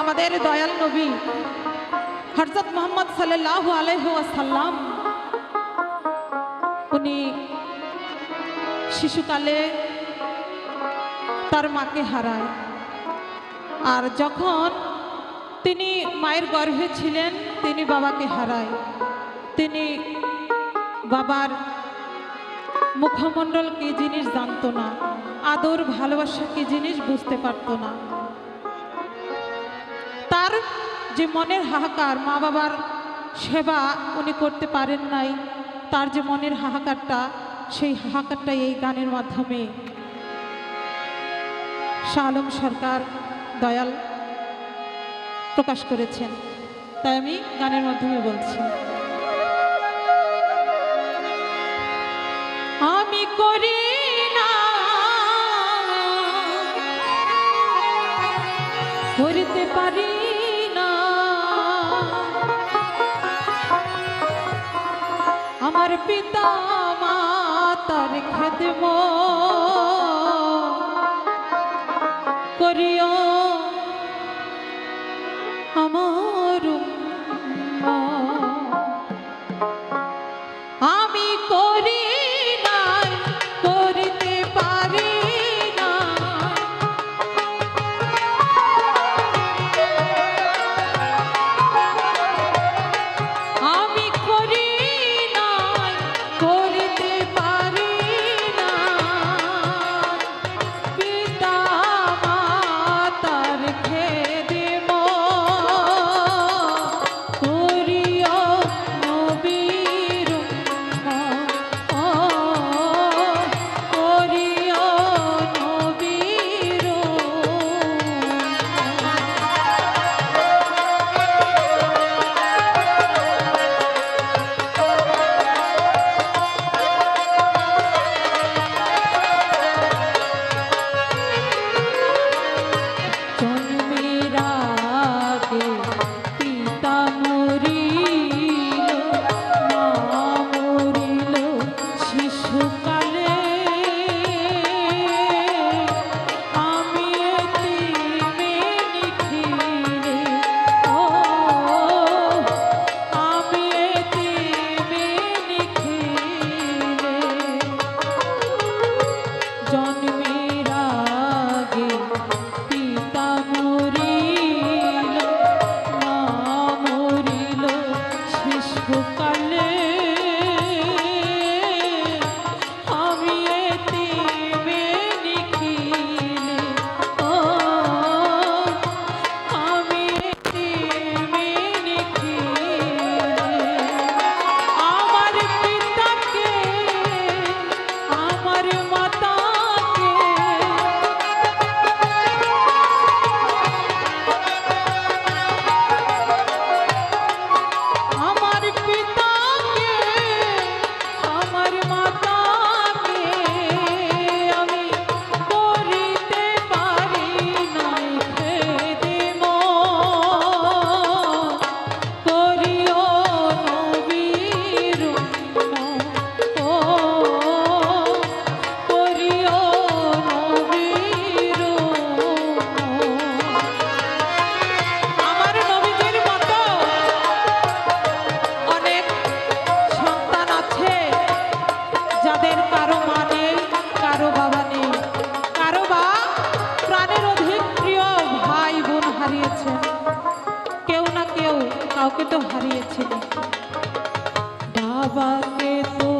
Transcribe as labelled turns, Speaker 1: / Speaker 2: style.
Speaker 1: আমাদের দয়াল নবী হযরত মুহাম্মদ সাল্লাল্লাহু আলাইহি ওয়াসাল্লাম উনি শিশুকালে তার মাকে হারায়। আর যখন তিনি মায়ের গর্ভে ছিলেন তিনি বাবাকে হারায়। তিনি বাবার মুখমণ্ডল কি জিনিস জানতো না, আদর ভালোবাসা কি জিনিস বুঝতে পারতো না। তার যে মনের হাহাকার, মা বাবার সেবা উনি করতে পারেন নাই, তার যে মনের হাহাকারটা, সেই হাহাকারটা এই গানের মাধ্যমে শাহ আলম সরকার দয়াল প্রকাশ করেছেন। তাই আমি গানের মাধ্যমে বলছি, আমি করি না করতে পারি না আমার পিতা মাতার খেদমত করিও আমার আমি করি নাই করিতে পারি না আমি করি নাই করিতে পারি না পিতা মাতার খেদমত করিও নবীর করিও নবীর জন্মের আগে পিতা মরিল, মা মরিল শিশুকালে, আমি এতিমে নিখিলে, ও আমি এতিমে নিখিলে জন্মের আগে পিতা মরিল, মা মরিল শিশুকালে, আমি এতিমে নিখিলে, ও আমি এতিমে নিখিলে আমার পিতাকে আমার মাতাকে আমার পিতাকে আমার মাতাকে আমি করিতে পারি নাই খেদমত করিও নবীর ও করিও নবীর আমার নবীজির মতো অনেক সন্তান আছে যাদের কারো মা নেই, কারো বাবা নেই, কারো বা প্রাণের অধিক প্রিয় ভাই বোন হারিয়েছেন। কেউ না কেউ কাউকে তো হারিয়েছেন। বাবাকে তো